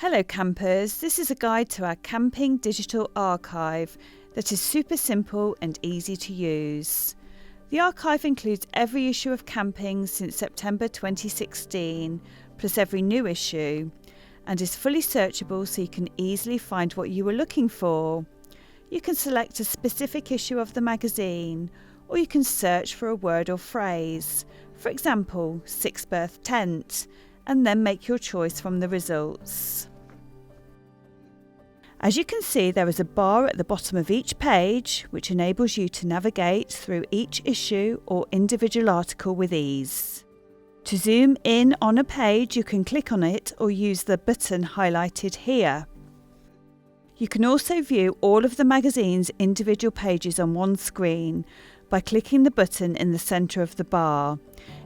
Hello campers, this is a guide to our camping digital archive that is super simple and easy to use. The archive includes every issue of Camping since September 2016, plus every new issue, and is fully searchable so you can easily find what you were looking for. You can select a specific issue of the magazine, or you can search for a word or phrase, for example, Sixth Birth Tent, and then make your choice from the results. As you can see, there is a bar at the bottom of each page which enables you to navigate through each issue or individual article with ease. To zoom in on a page, you can click on it or use the button highlighted here. You can also view all of the magazine's individual pages on one screen by clicking the button in the centre of the bar,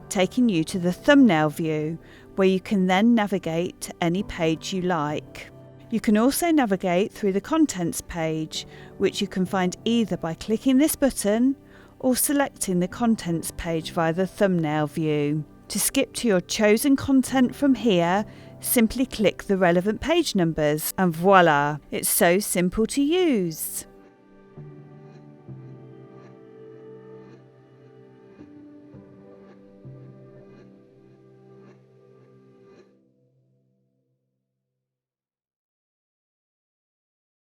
taking you to the thumbnail view, where you can then navigate to any page you like. You can also navigate through the contents page, which you can find either by clicking this button or selecting the contents page via the thumbnail view. To skip to your chosen content from here, simply click the relevant page numbers and voila, it's so simple to use.